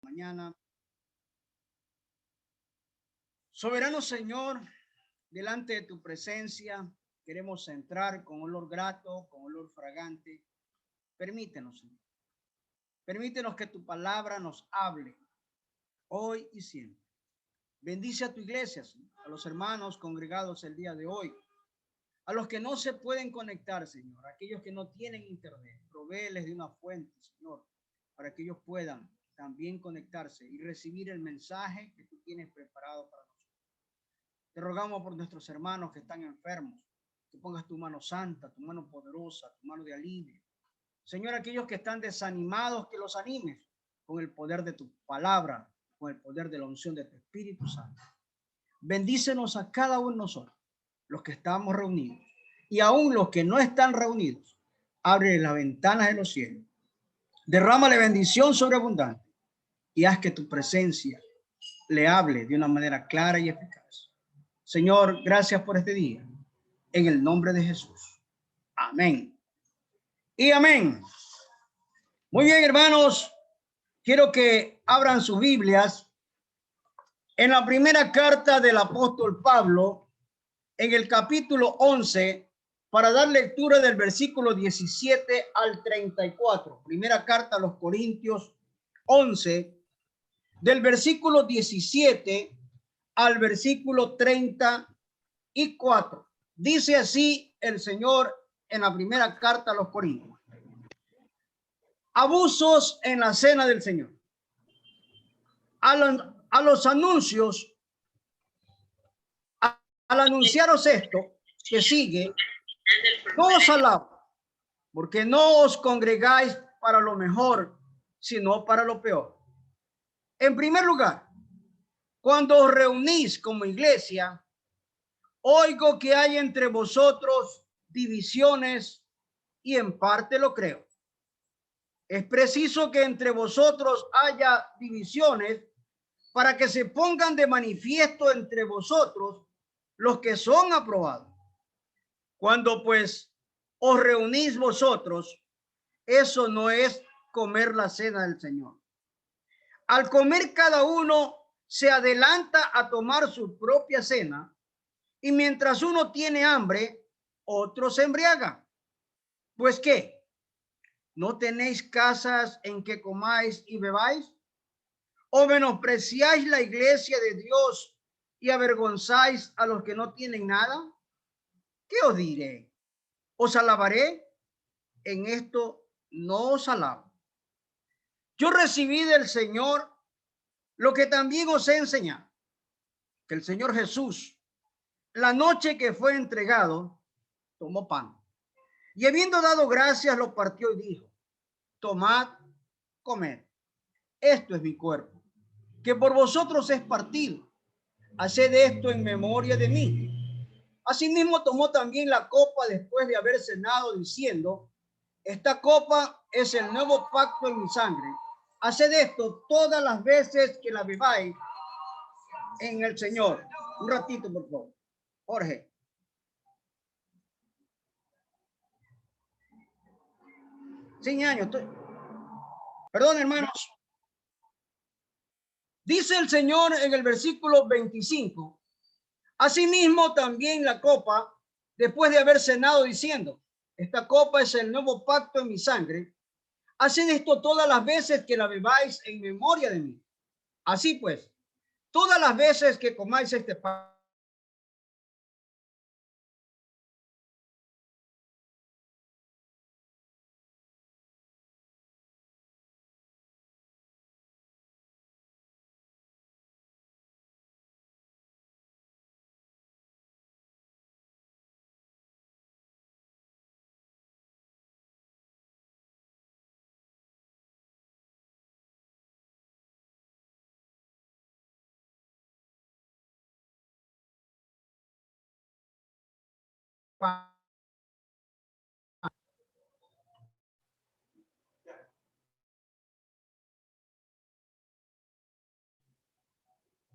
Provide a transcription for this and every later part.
Mañana. Soberano Señor, delante de tu presencia queremos entrar con olor grato, con olor fragante. Permítenos, Señor. Permítenos que tu palabra nos hable hoy y siempre. Bendice a tu iglesia, Señor, a los hermanos congregados el día de hoy, a los que no se pueden conectar, Señor, a aquellos que no tienen internet. Provéeles de una fuente, Señor, para que ellos puedan también conectarse y recibir el mensaje que tú tienes preparado para nosotros. Te rogamos por nuestros hermanos que están enfermos, que pongas tu mano santa, tu mano poderosa, tu mano de alivio. Señor, aquellos que están desanimados, que los animes con el poder de tu palabra, con el poder de la unción de tu Espíritu Santo. Bendícenos a cada uno de nosotros, los que estamos reunidos, y aún los que no están reunidos. Abre las ventanas de los cielos. Derrámale bendición sobreabundante y haz que tu presencia le hable de una manera clara y eficaz. Señor, gracias por este día. En el nombre de Jesús. Amén. Y amén. Muy bien, hermanos. Quiero que abran sus Biblias en la primera carta del apóstol Pablo, en el capítulo 11, para dar lectura del versículo 17 al 34. Primera carta a los Corintios 11, del versículo 17 al versículo 34. Dice así el Señor en la primera carta a los Corintios. Abusos en la cena del Señor. A los anuncios, al anunciaros esto que sigue, no os alabo, porque no os congregáis para lo mejor, sino para lo peor. En primer lugar, cuando os reunís como iglesia, oigo que hay entre vosotros divisiones y en parte lo creo. Es preciso que entre vosotros haya divisiones para que se pongan de manifiesto entre vosotros los que son aprobados. Cuando pues os reunís vosotros, eso no es comer la cena del Señor. Al comer cada uno se adelanta a tomar su propia cena y mientras uno tiene hambre, otro se embriaga. Pues ¿qué? ¿No tenéis casas en que comáis y bebáis? ¿O menospreciáis la iglesia de Dios y avergonzáis a los que no tienen nada? ¿Qué os diré? ¿Os alabaré? En esto no os alabo. Yo recibí del Señor lo que también os he enseñado, que el Señor Jesús, la noche que fue entregado, tomó pan y habiendo dado gracias, lo partió y dijo: tomad, comed, esto es mi cuerpo, que por vosotros es partido. Haced esto en memoria de mí. Asimismo tomó también la copa después de haber cenado, diciendo: esta copa es el nuevo pacto en mi sangre. Haced esto todas las veces que la bebáis en el Señor. Un ratito, por favor. Jorge. Sin años. Perdón, hermanos. Dice el Señor en el versículo 25. Asimismo también la copa, después de haber cenado, diciendo: esta copa es el nuevo pacto en mi sangre. Haced esto todas las veces que la bebáis en memoria de mí. Así pues, todas las veces que comáis este pan,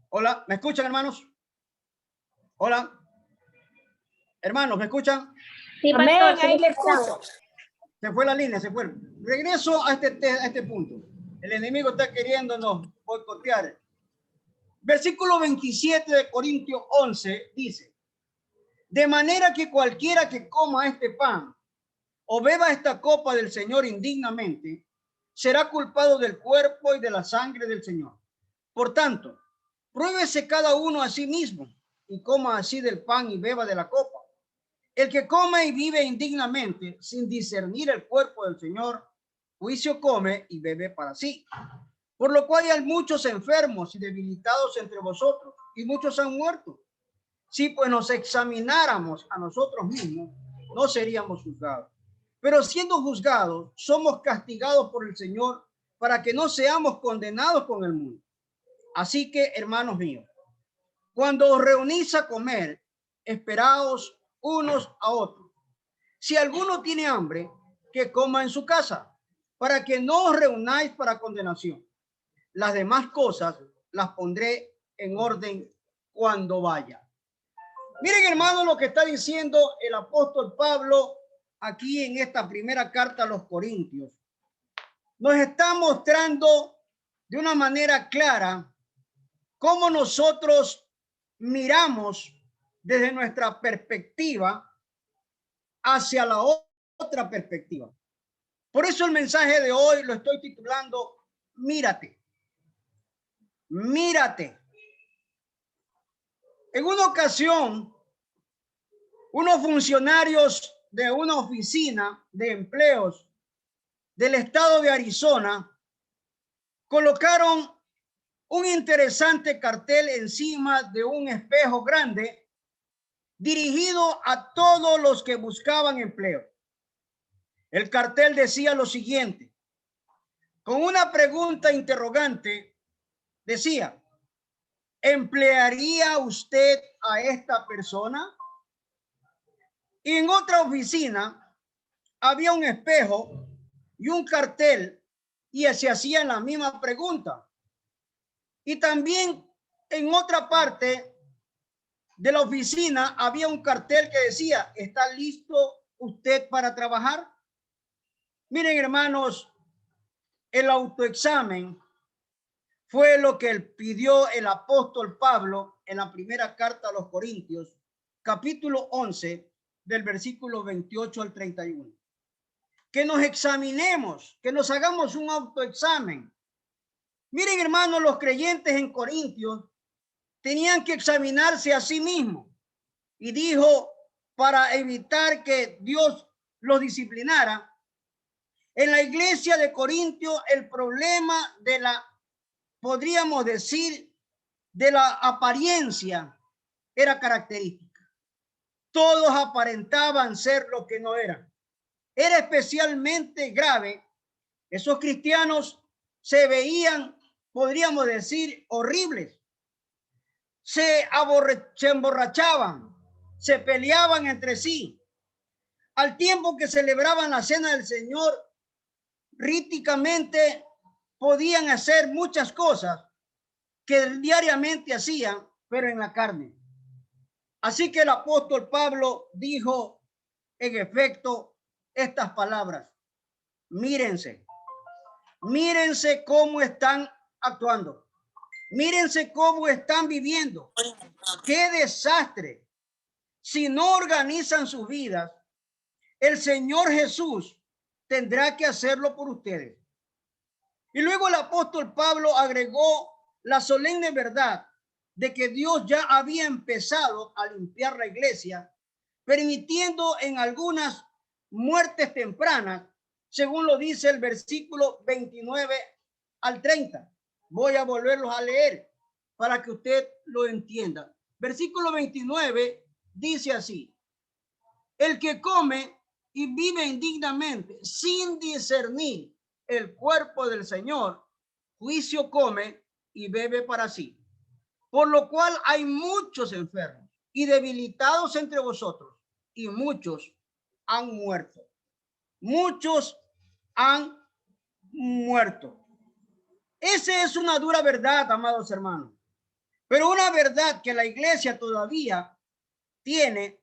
hola, ¿me escuchan, hermanos? Hola. Hermanos, ¿me escuchan? Sí, pastor, ahí le escucho. Se fue la línea, se fue. Regreso a este punto. El enemigo está queriéndonos boicotear. Versículo 27 de Corintios 11 dice: de manera que cualquiera que coma este pan o beba esta copa del Señor indignamente, será culpado del cuerpo y de la sangre del Señor. Por tanto, pruébese cada uno a sí mismo y coma así del pan y beba de la copa. El que come y vive indignamente, sin discernir el cuerpo del Señor, juicio come y bebe para sí. Por lo cual hay muchos enfermos y debilitados entre vosotros, y muchos han muerto. Si pues nos examináramos a nosotros mismos, no seríamos juzgados. Pero siendo juzgados, somos castigados por el Señor para que no seamos condenados con el mundo. Así que, hermanos míos, cuando os reunís a comer, esperaos unos a otros. Si alguno tiene hambre, que coma en su casa, para que no os reunáis para condenación. Las demás cosas las pondré en orden cuando vaya. Miren, hermanos, lo que está diciendo el apóstol Pablo aquí en esta primera carta a los Corintios. Nos está mostrando de una manera clara cómo nosotros miramos desde nuestra perspectiva hacia la otra perspectiva. Por eso el mensaje de hoy lo estoy titulando Mírate. Mírate. En una ocasión, unos funcionarios de una oficina de empleos del estado de Arizona colocaron un interesante cartel encima de un espejo grande dirigido a todos los que buscaban empleo. El cartel decía lo siguiente, con una pregunta interrogante, decía: ¿emplearía usted a esta persona? Y en otra oficina había un espejo y un cartel y se hacía la misma pregunta. Y también en otra parte de la oficina había un cartel que decía: ¿está listo usted para trabajar? Miren, hermanos, el autoexamen fue lo que pidió el apóstol Pablo en la primera carta a los Corintios, capítulo 11, del versículo 28 al 31. Que nos examinemos, que nos hagamos un autoexamen. Miren, hermanos, los creyentes en Corintios tenían que examinarse a sí mismos. Y dijo, para evitar que Dios los disciplinara, en la iglesia de Corintios el problema de la, podríamos decir, de la apariencia era característica. Todos aparentaban ser lo que no eran. Era especialmente grave. Esos cristianos se veían, podríamos decir, horribles. Se emborrachaban, se peleaban entre sí. Al tiempo que celebraban la cena del Señor, rítmicamente podían hacer muchas cosas que diariamente hacían, pero en la carne. Así que el apóstol Pablo dijo, en efecto, estas palabras: mírense, mírense cómo están actuando, mírense cómo están viviendo. ¡Qué desastre! Si no organizan sus vidas, el Señor Jesús tendrá que hacerlo por ustedes. Y luego el apóstol Pablo agregó la solemne verdad de que Dios ya había empezado a limpiar la iglesia, permitiendo en algunas muertes tempranas, según lo dice el versículo 29 al 30. Voy a volverlos a leer para que usted lo entienda. Versículo 29 dice así: el que come y vive indignamente sin discernir el cuerpo del Señor, juicio come y bebe para sí. Por lo cual hay muchos enfermos y debilitados entre vosotros, y muchos han muerto. Muchos han muerto. Esa es una dura verdad, amados hermanos, pero una verdad que la iglesia todavía tiene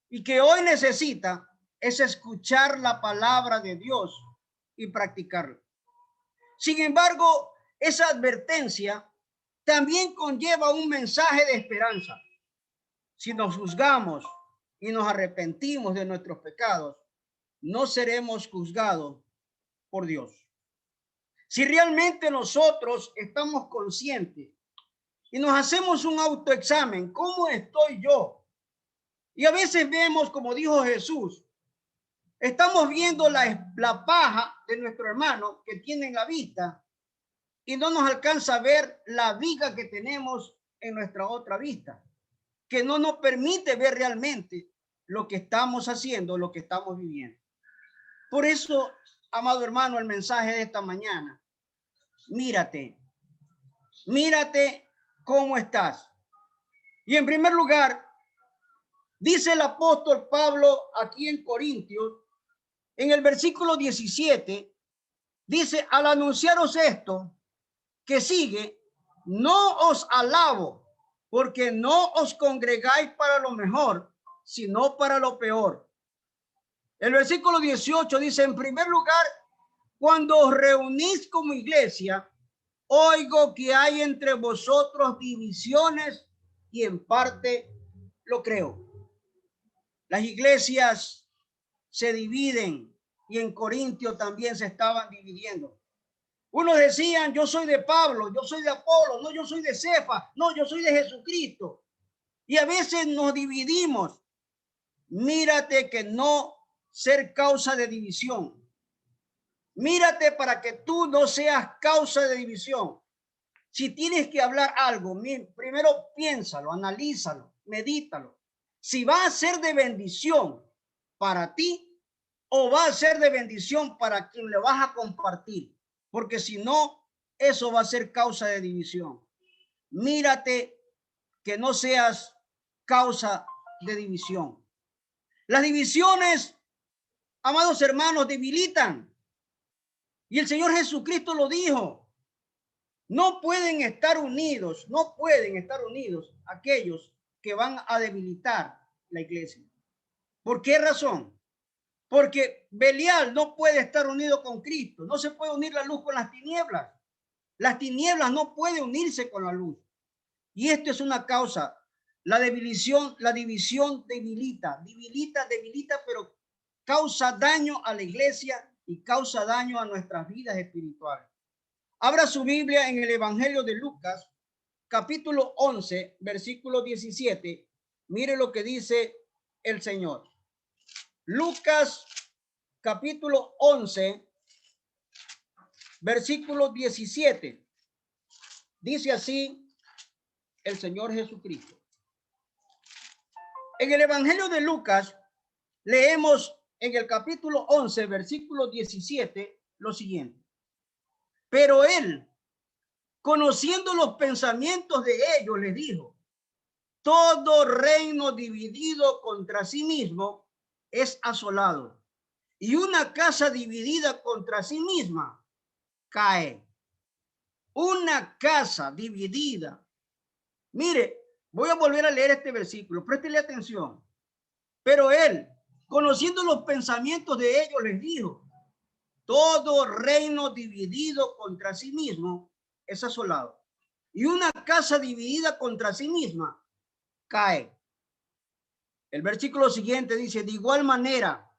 y que hoy necesita es escuchar la palabra de Dios y practicarla. Sin embargo, esa advertencia también conlleva un mensaje de esperanza. Si nos juzgamos y nos arrepentimos de nuestros pecados, no seremos juzgados por Dios. Si realmente nosotros estamos conscientes y nos hacemos un autoexamen, ¿cómo estoy yo? Y a veces vemos, como dijo Jesús, estamos viendo la paja de nuestro hermano que tiene en la vista y no nos alcanza a ver la viga que tenemos en nuestra otra vista, que no nos permite ver realmente lo que estamos haciendo, lo que estamos viviendo. Por eso, amado hermano, el mensaje de esta mañana, mírate cómo estás. Y en primer lugar, dice el apóstol Pablo aquí en Corintios, en el versículo 17, dice, al anunciaros esto que sigue, no os alabo, porque no os congregáis para lo mejor, sino para lo peor. El versículo 18 dice, en primer lugar, cuando os reunís como iglesia, oigo que hay entre vosotros divisiones y en parte lo creo. Las iglesias se dividen y en Corintio también se estaban dividiendo. Unos decían, yo soy de Pablo, yo soy de Apolo, no, yo soy de Cefa, no, yo soy de Jesucristo. Y a veces nos dividimos. Mírate que no ser causa de división. Mírate para que tú no seas causa de división. Si tienes que hablar algo, primero piénsalo, analízalo, medítalo. Si va a ser de bendición para ti o va a ser de bendición para quien le vas a compartir. Porque si no, eso va a ser causa de división. Mírate que no seas causa de división. Las divisiones, amados hermanos, debilitan. Y el Señor Jesucristo lo dijo. No pueden estar unidos aquellos que van a debilitar la iglesia. ¿Por qué razón? Porque Belial no puede estar unido con Cristo. No se puede unir la luz con las tinieblas. Las tinieblas no pueden unirse con la luz. Y esto es una causa. La división debilita, pero causa daño a la iglesia y causa daño a nuestras vidas espirituales. Abra su Biblia en el Evangelio de Lucas, capítulo 11, versículo 17. Mire lo que dice el Señor. Lucas, capítulo 11, versículo 17. Dice así el Señor Jesucristo. En el Evangelio de Lucas, leemos en el capítulo 11, versículo 17, lo siguiente. Pero él, conociendo los pensamientos de ellos, les dijo, todo reino dividido contra sí mismo es asolado, y una casa dividida contra sí misma cae. Una casa dividida. Mire, voy a volver a leer este versículo, préstele atención. Pero él, conociendo los pensamientos de ellos, les dijo, todo reino dividido contra sí mismo es asolado, y una casa dividida contra sí misma cae. El versículo siguiente dice, de igual manera,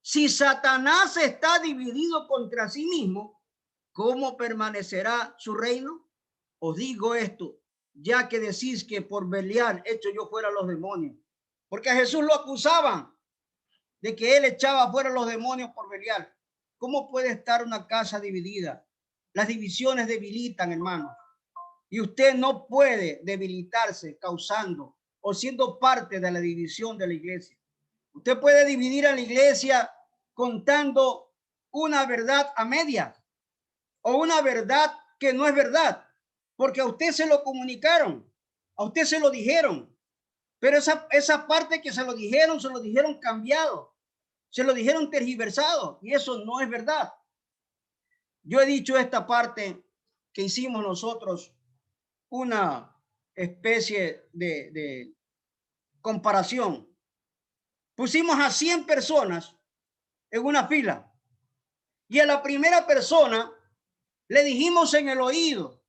si Satanás está dividido contra sí mismo, ¿cómo permanecerá su reino? Os digo esto, ya que decís que por Belial hecho yo fuera los demonios. Porque a Jesús lo acusaban de que él echaba fuera los demonios por Belial. ¿Cómo puede estar una casa dividida? Las divisiones debilitan, hermanos. Y usted no puede debilitarse causando o siendo parte de la división de la iglesia. Usted puede dividir a la iglesia contando una verdad a medias o una verdad que no es verdad, porque a usted se lo comunicaron, a usted se lo dijeron, pero esa parte que se lo dijeron cambiado, se lo dijeron tergiversado, y eso no es verdad. Yo he dicho esta parte que hicimos nosotros una especie de comparación. Pusimos a 100 personas en una fila y a la primera persona Le dijimos en el oído.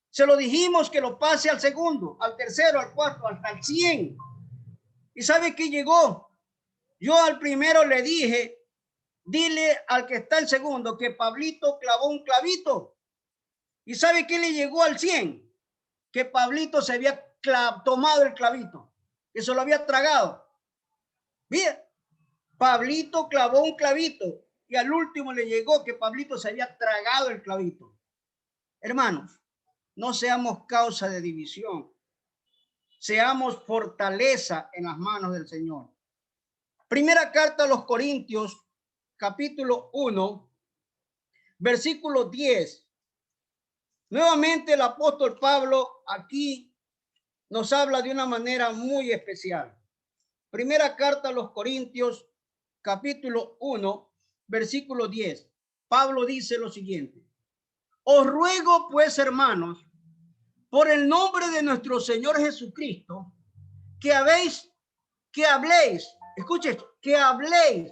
Se lo dijimos que lo pase al segundo, al tercero, al cuarto, hasta el 100. ¿Y sabe qué llegó? Yo al primero le dije, dile al que está el segundo que Pablito clavó un clavito. ¿Y sabe qué le llegó al 100? Que Pablito se había tomado el clavito, que se lo había tragado. Bien, Pablito clavó un clavito y al último le llegó que Pablito se había tragado el clavito. Hermanos, no seamos causa de división. Seamos fortaleza en las manos del Señor. Primera carta a los Corintios, capítulo 1, versículo 10. Nuevamente el apóstol Pablo aquí nos habla de una manera muy especial. Primera carta a los Corintios, capítulo 1, versículo 10. Pablo dice lo siguiente. Os ruego pues, hermanos, por el nombre de nuestro Señor Jesucristo, que habléis, escuche, que habléis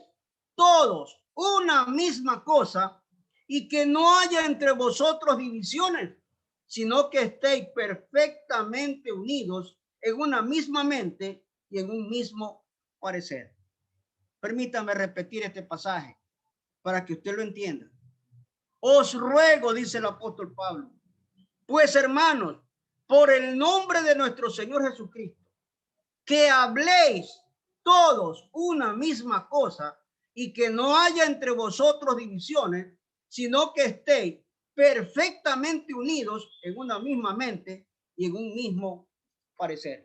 todos una misma cosa y que no haya entre vosotros divisiones, sino que estéis perfectamente unidos en una misma mente y en un mismo parecer. Permítame repetir este pasaje para que usted lo entienda. Os ruego, dice el apóstol Pablo, pues hermanos, por el nombre de nuestro Señor Jesucristo, que habléis todos una misma cosa y que no haya entre vosotros divisiones, sino que estéis perfectamente unidos en una misma mente y en un mismo parecer.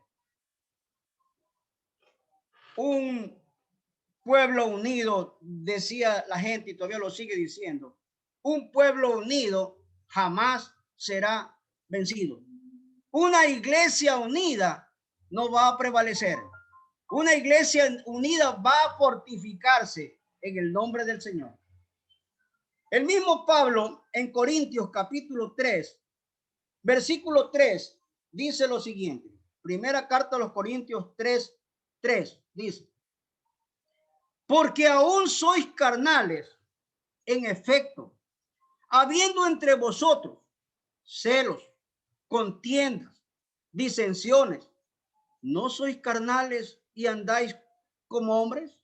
Un pueblo unido, decía la gente y todavía lo sigue diciendo, un pueblo unido jamás será vencido. Una iglesia unida no va a prevalecer. Una iglesia unida va a fortificarse en el nombre del Señor. El mismo Pablo en Corintios capítulo 3, versículo 3, dice lo siguiente. Primera carta a los Corintios 3, dice. Porque aún sois carnales, en efecto, habiendo entre vosotros celos, contiendas, disensiones, ¿no sois carnales y andáis como hombres?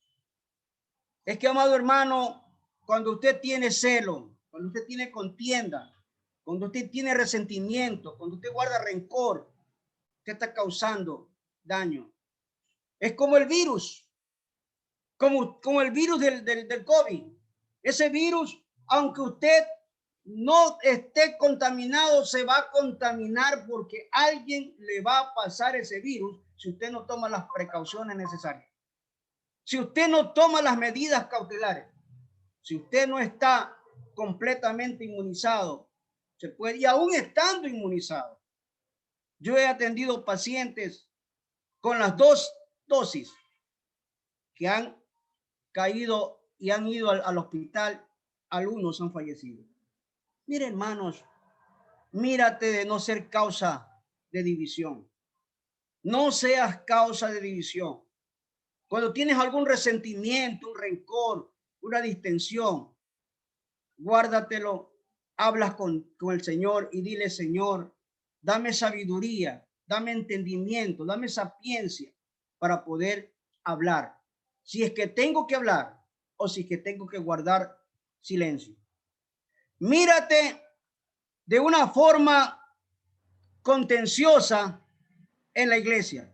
Es que, amado hermano, cuando usted tiene celo, cuando usted tiene contienda, cuando usted tiene resentimiento, cuando usted guarda rencor, usted está causando daño. Es como el virus, como el virus del COVID. Ese virus, aunque usted no esté contaminado, se va a contaminar porque alguien le va a pasar ese virus si usted no toma las precauciones necesarias. Si usted no toma las medidas cautelares, si usted no está completamente inmunizado, se puede, y aún estando inmunizado. Yo he atendido pacientes con las 2 dosis que han caído y han ido al hospital, algunos han fallecido. Mire, hermanos, mírate de no ser causa de división. No seas causa de división. Cuando tienes algún resentimiento, un rencor, una distensión, guárdatelo, hablas con el Señor y dile, Señor, dame sabiduría, dame entendimiento, dame sapiencia para poder hablar. Si es que tengo que hablar o si es que tengo que guardar silencio. Mírate de una forma contenciosa en la iglesia.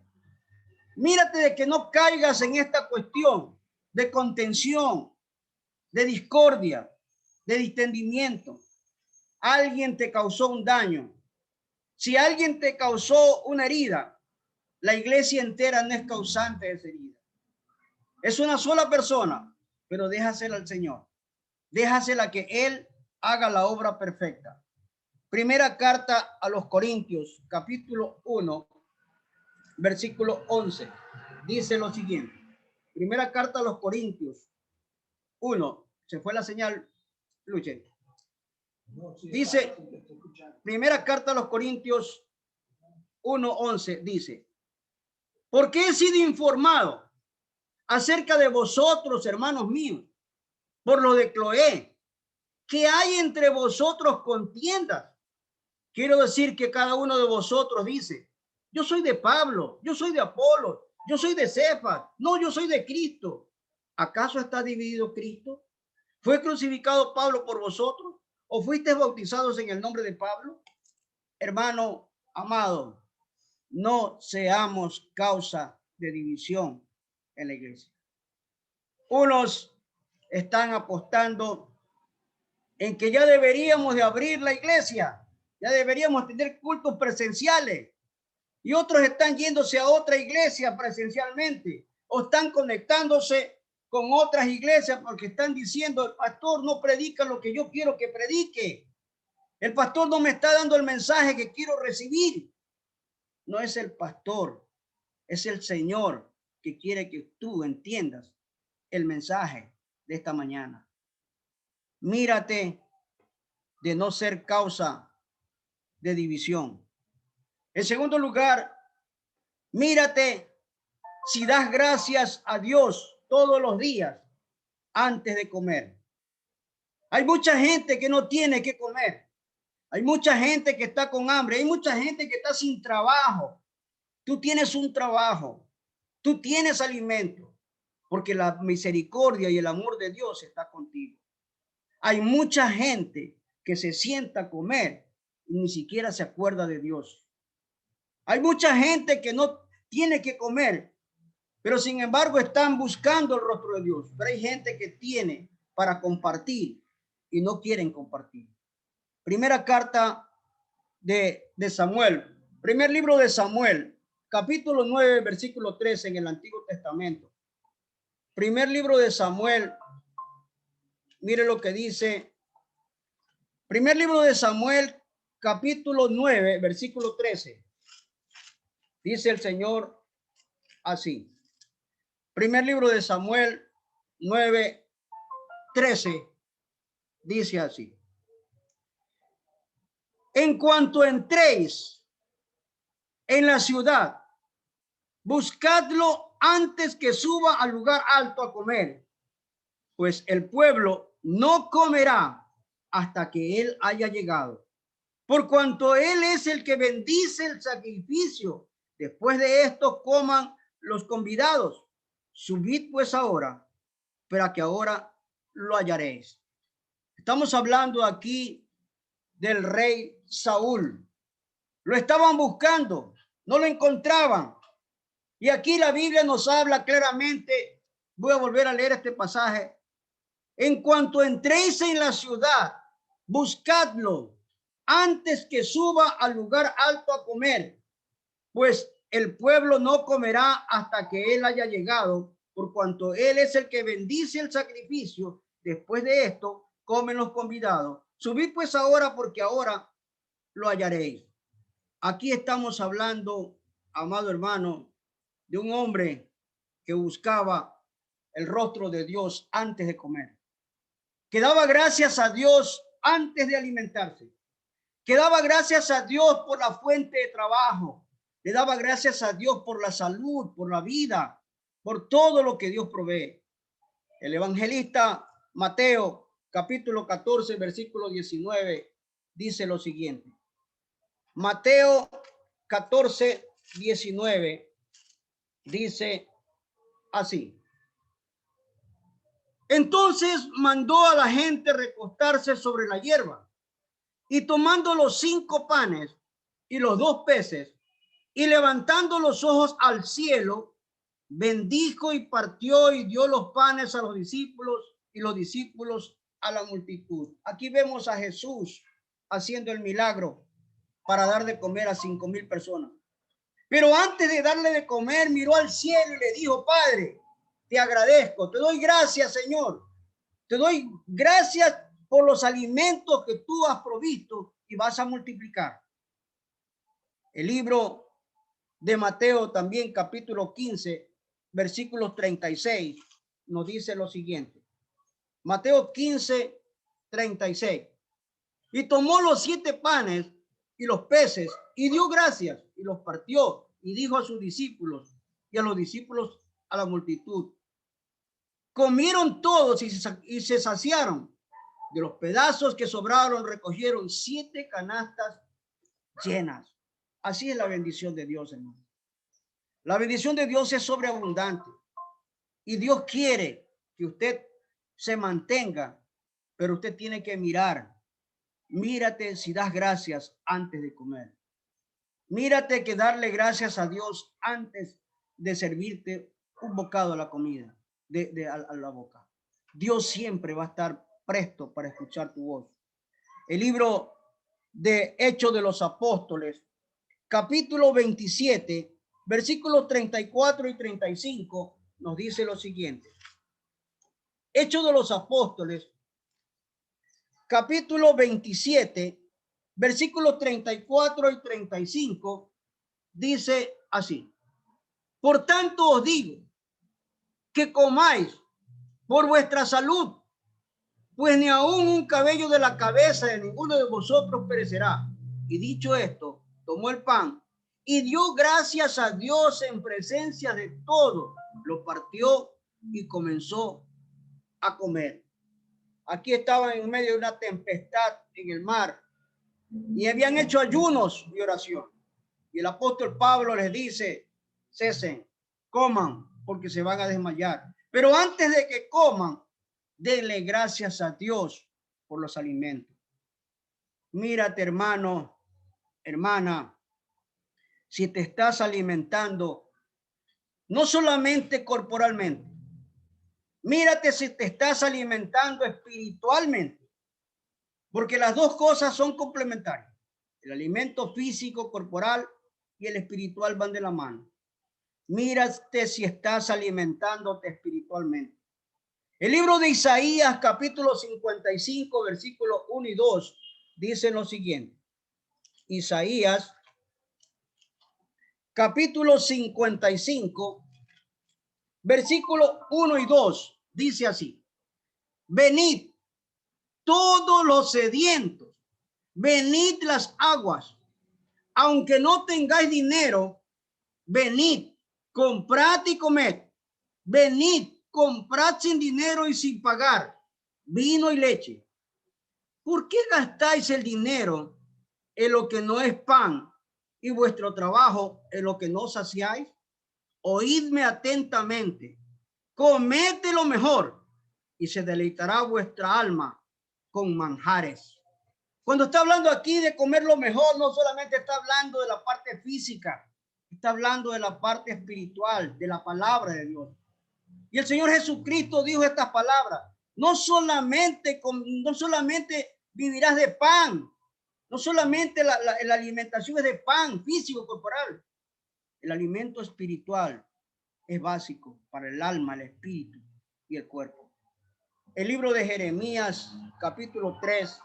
Mírate de que no caigas en esta cuestión de contención, de discordia, de distendimiento. Alguien te causó un daño. Si alguien te causó una herida, la iglesia entera no es causante de esa herida. Es una sola persona, pero déjasela al Señor. Déjasela que Él haga la obra perfecta. Primera carta a los Corintios, capítulo 1, versículo 11. Dice lo siguiente. Primera carta a los Corintios 1. Se fue la señal, Luche. Dice, primera carta a los Corintios 1:11 dice, porque he sido informado acerca de vosotros, hermanos míos, por lo de Cloé, que hay entre vosotros contiendas. Quiero decir que cada uno de vosotros dice, yo soy de Pablo, yo soy de Apolo, yo soy de Cefas, no, yo soy de Cristo. ¿Acaso está dividido Cristo? ¿Fue crucificado Pablo por vosotros? ¿O fuisteis bautizados en el nombre de Pablo? Hermano amado, no seamos causa de división en la iglesia. Unos están apostando en que ya deberíamos de abrir la iglesia, ya deberíamos tener cultos presenciales, y otros están yéndose a otra iglesia presencialmente o están conectándose con otras iglesias porque están diciendo, el pastor no predica lo que yo quiero que predique. El pastor no me está dando el mensaje que quiero recibir. No es el pastor, es el Señor que quiere que tú entiendas el mensaje de esta mañana. Mírate de no ser causa de división. En segundo lugar, mírate si das gracias a Dios todos los días antes de comer. Hay mucha gente que no tiene que comer. Hay mucha gente que está con hambre. Hay mucha gente que está sin trabajo. Tú tienes un trabajo. Tú tienes alimento. Porque la misericordia y el amor de Dios está contigo. Hay mucha gente que se sienta a comer y ni siquiera se acuerda de Dios. Hay mucha gente que no tiene que comer, pero sin embargo están buscando el rostro de Dios. Pero hay gente que tiene para compartir y no quieren compartir. Primera carta de Samuel, primer libro de Samuel, capítulo 9, versículo 13 en el Antiguo Testamento. Primer libro de Samuel, mire lo que dice. Primer libro de Samuel, capítulo 9, versículo 13. Dice el Señor así. Primer libro de Samuel 9:13 dice así. En cuanto entréis en la ciudad, buscadlo antes que suba al lugar alto a comer, pues el pueblo no comerá hasta que él haya llegado. Por cuanto él es el que bendice el sacrificio, después de esto coman los convidados. Subid pues ahora, para que ahora lo hallaréis. Estamos hablando aquí del rey Saúl. Lo estaban buscando, no lo encontraban. Y aquí la Biblia nos habla claramente. Voy a volver a leer este pasaje. En cuanto entréis en la ciudad, buscadlo antes que suba al lugar alto a comer, pues el pueblo no comerá hasta que él haya llegado, por cuanto él es el que bendice el sacrificio. Después de esto, comen los convidados. Subid pues ahora, porque ahora lo hallaréis. Aquí estamos hablando, amado hermano, de un hombre que buscaba el rostro de Dios antes de comer, que daba gracias a Dios antes de alimentarse, que daba gracias a Dios por la fuente de trabajo, le daba gracias a Dios por la salud, por la vida, por todo lo que Dios provee. El evangelista Mateo, capítulo 14, versículo 19, dice lo siguiente. Mateo 14, 19 dice así. Entonces mandó a la gente recostarse sobre la hierba, y tomando los 5 panes y los 2 peces, y levantando los ojos al cielo, bendijo y partió y dio los panes a los discípulos y los discípulos a la multitud. Aquí vemos a Jesús haciendo el milagro para dar de comer a 5,000 personas. Pero antes de darle de comer, miró al cielo y le dijo: Padre, te agradezco, te doy gracias, Señor. Te doy gracias por los alimentos que tú has provisto y vas a multiplicar. El libro de Mateo también, capítulo 15, versículos 36, nos dice lo siguiente. Mateo 15, 36. Y tomó los 7 panes y los peces y dio gracias y los partió y dijo a sus discípulos y a los discípulos a la multitud. Comieron todos y se saciaron, De los pedazos que sobraron, recogieron 7 canastas llenas. Así es la bendición de Dios, hermano. La bendición de Dios es sobreabundante. Y Dios quiere que usted se mantenga, pero usted tiene que mirar. Mírate si das gracias antes de comer. Mírate que darle gracias a Dios antes de servirte un bocado a la comida, a la boca. Dios siempre va a estar presto para escuchar tu voz. El libro de Hechos de los Apóstoles, capítulo 27, versículos 34 y 35, nos dice lo siguiente. Hechos de los Apóstoles, capítulo 27, versículos 34 y 35, dice así. Por tanto os digo que comáis por vuestra salud, pues ni aun un cabello de la cabeza de ninguno de vosotros perecerá. Y dicho esto, tomó el pan y dio gracias a Dios en presencia de todos, lo partió y comenzó a comer. Aquí estaban en medio de una tempestad en el mar y habían hecho ayunos y oración. Y el apóstol Pablo les dice, cesen, coman, porque se van a desmayar. Pero antes de que coman, denle gracias a Dios por los alimentos. Mírate, hermano, hermana, si te estás alimentando, no solamente corporalmente, mírate si te estás alimentando espiritualmente, porque las dos cosas son complementarias. El alimento físico, corporal, y el espiritual van de la mano. Mírate si estás alimentándote espiritualmente. El libro de Isaías, capítulo 55, versículos 1 y 2, dice lo siguiente. Isaías, capítulo 55, versículos 1 y 2, dice así. Venid todos los sedientos, venid las aguas, aunque no tengáis dinero, venid, comprad y comed, venid, comprad sin dinero y sin pagar vino y leche. ¿Por qué gastáis el dinero en lo que no es pan y vuestro trabajo en lo que no saciáis? Oídme atentamente, comed de lo mejor y se deleitará vuestra alma con manjares. Cuando está hablando aquí de comer lo mejor, no solamente está hablando de la parte física, está hablando de la parte espiritual, de la palabra de Dios. Y el Señor Jesucristo dijo estas palabras, no solamente vivirás de pan, no solamente la alimentación es de pan físico, corporal, el alimento espiritual es básico para el alma, el espíritu y el cuerpo. El libro de Jeremías, capítulo 3,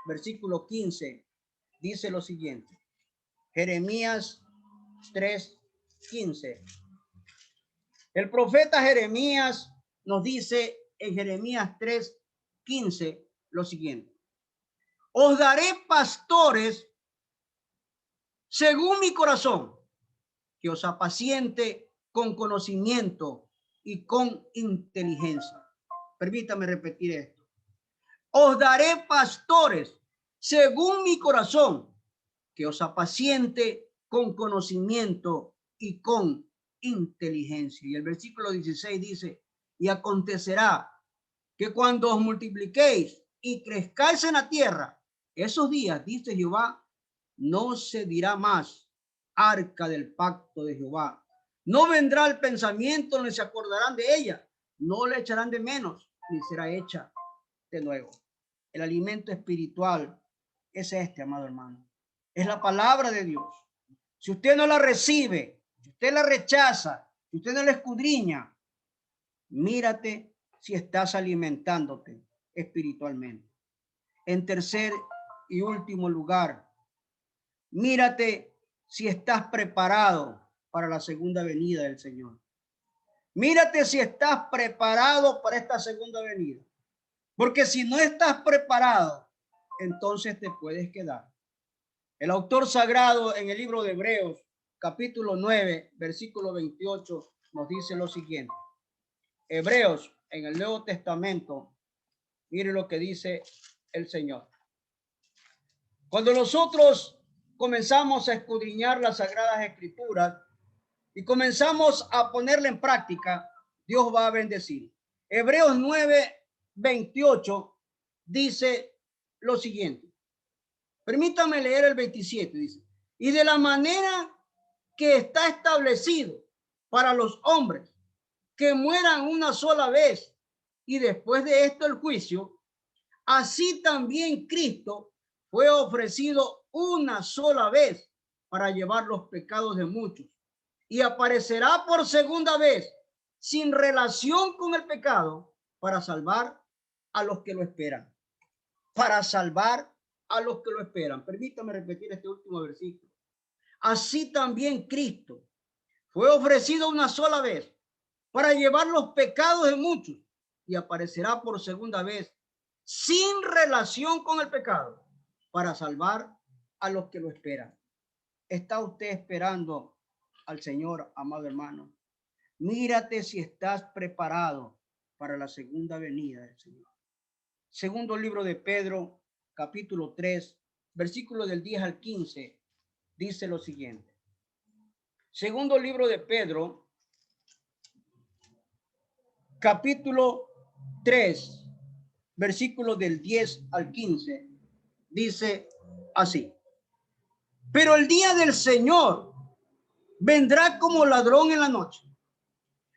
versículo 15, dice lo siguiente. Jeremías 3, 15. El profeta Jeremías nos dice en Jeremías 3, 15 lo siguiente. Os daré pastores según mi corazón, que os apaciente con conocimiento y con inteligencia. Permítame repetir esto. Os daré pastores según mi corazón, que os apaciente con conocimiento y con inteligencia. Y el versículo 16 dice, y acontecerá que cuando os multipliquéis y crezcáis en la tierra, esos días, dice Jehová, no se dirá más arca del pacto de Jehová. No vendrá el pensamiento, ni se acordarán de ella, no le echarán de menos, ni será hecha de nuevo. El alimento espiritual es este, amado hermano. Es la palabra de Dios. Si usted no la recibe, si usted la rechaza, si usted no la escudriña, mírate si estás alimentándote espiritualmente. En tercer y último lugar, mírate si estás preparado para la segunda venida del Señor. Mírate si estás preparado para esta segunda venida. Porque si no estás preparado, entonces te puedes quedar. El autor sagrado en el libro de Hebreos, capítulo 9, versículo 28, nos dice lo siguiente. Hebreos en el Nuevo Testamento, mire lo que dice el Señor. Cuando nosotros comenzamos a escudriñar las Sagradas Escrituras y comenzamos a ponerla en práctica, Dios va a bendecir. Hebreos 9:28 dice lo siguiente. Permítame leer el 27, dice. Y de la manera que está establecido para los hombres que mueran una sola vez y después de esto el juicio, así también Cristo fue ofrecido una sola vez para llevar los pecados de muchos y aparecerá por segunda vez sin relación con el pecado para salvar a los que lo esperan. Para salvar a los que lo esperan. Permítame repetir este último versículo. Así también Cristo fue ofrecido una sola vez para llevar los pecados de muchos y aparecerá por segunda vez sin relación con el pecado para salvar a los que lo esperan. ¿Está usted esperando al Señor, amado hermano? Mírate si estás preparado para la segunda venida del Señor. Segundo libro de Pedro, capítulo 3, versículo del 10 al 15, dice lo siguiente. Segundo libro de Pedro, capítulo 3, versículo del 10 al 15, dice así. Pero el día del Señor vendrá como ladrón en la noche.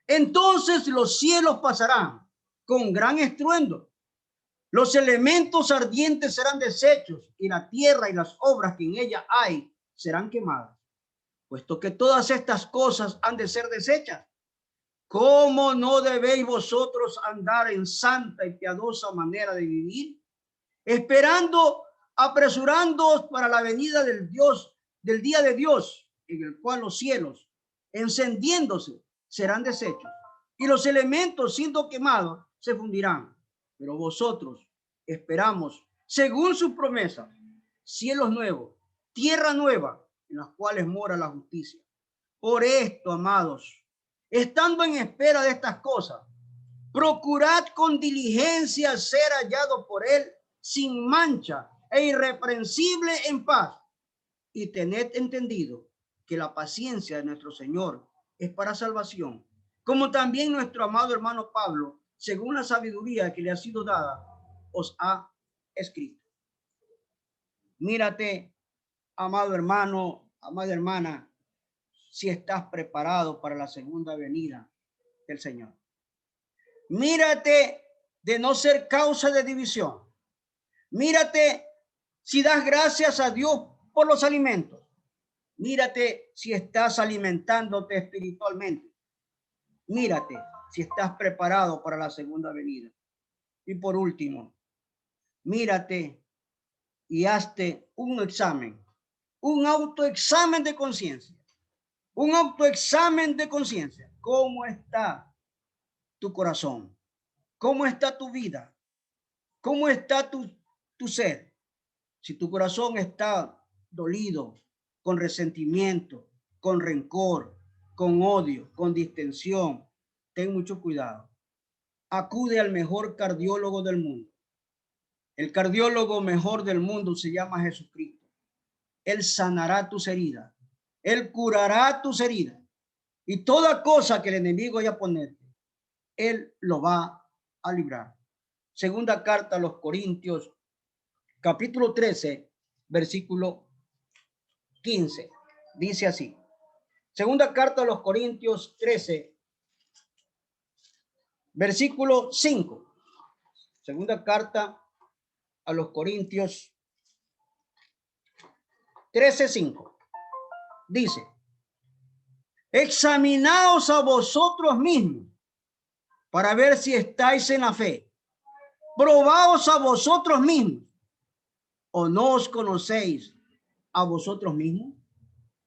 Entonces los cielos pasarán con gran estruendo. Los elementos ardientes serán deshechos y la tierra y las obras que en ella hay serán quemadas. Puesto que todas estas cosas han de ser deshechas, ¿cómo no debéis vosotros andar en santa y piadosa manera de vivir? Esperando, apresurándoos para la venida del día de Dios, en el cual los cielos, encendiéndose, serán deshechos, y los elementos, siendo quemados, se fundirán. Pero vosotros esperamos, según sus promesas, cielos nuevos, tierra nueva, en las cuales mora la justicia. Por esto, amados, estando en espera de estas cosas, procurad con diligencia ser hallado por él sin mancha e irreprensible en paz. Y tened entendido que la paciencia de nuestro Señor es para salvación, como también nuestro amado hermano Pablo, según la sabiduría que le ha sido dada, os ha escrito. Mírate, amado hermano, amada hermana, si estás preparado para la segunda venida del Señor. Mírate de no ser causa de división. Mírate si das gracias a Dios por los alimentos. Mírate si estás alimentándote espiritualmente. Mírate si estás preparado para la segunda venida. Y por último, mírate y hazte un examen, un autoexamen de conciencia. Un autoexamen de conciencia. ¿Cómo está tu corazón? ¿Cómo está tu vida? ¿Cómo está tu ser? Si tu corazón está dolido, con resentimiento, con rencor, con odio, con distensión, ten mucho cuidado. Acude al mejor cardiólogo del mundo. El cardiólogo mejor del mundo se llama Jesucristo. Él sanará tus heridas. Él curará tus heridas. Y toda cosa que el enemigo haya ponerte, Él lo va a librar. Segunda carta a los Corintios, capítulo 13, versículo 15. Dice así. Segunda carta a los Corintios 13, versículo 5. Segunda carta a los Corintios 13, 5. Dice, examinaos a vosotros mismos para ver si estáis en la fe. Probaos a vosotros mismos. ¿O no os conocéis a vosotros mismos?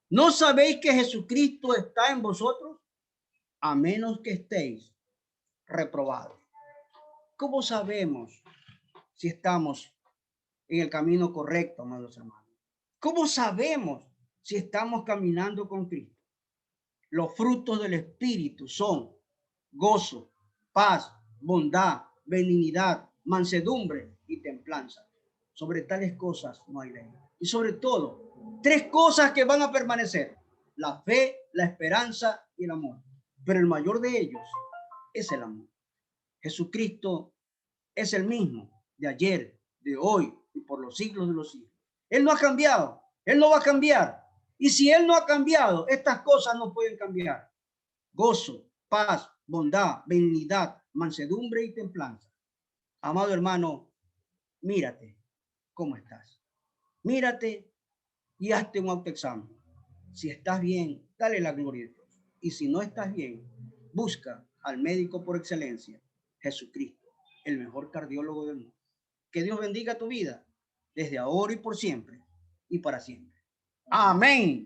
¿No sabéis que Jesucristo está en vosotros? A menos que estéis reprobados. ¿Cómo sabemos si estamos en el camino correcto, amados hermanos? ¿Cómo sabemos si estamos caminando con Cristo? Los frutos del Espíritu son gozo, paz, bondad, benignidad, mansedumbre y templanza. Sobre tales cosas no hay ley. Y sobre todo, 3 cosas que van a permanecer: la fe, la esperanza y el amor. Pero el mayor de ellos es el amor. Jesucristo es el mismo de ayer, de hoy y por los siglos de los siglos. Él no ha cambiado, Él no va a cambiar. Y si Él no ha cambiado, estas cosas no pueden cambiar: gozo, paz, bondad, benignidad, mansedumbre y templanza. Amado hermano, mírate cómo estás. Mírate y hazte un autoexamen. Si estás bien, dale la gloria a Dios. Y si no estás bien, busca al médico por excelencia, Jesucristo, el mejor cardiólogo del mundo. Que Dios bendiga tu vida desde ahora y por siempre y para siempre. Amén.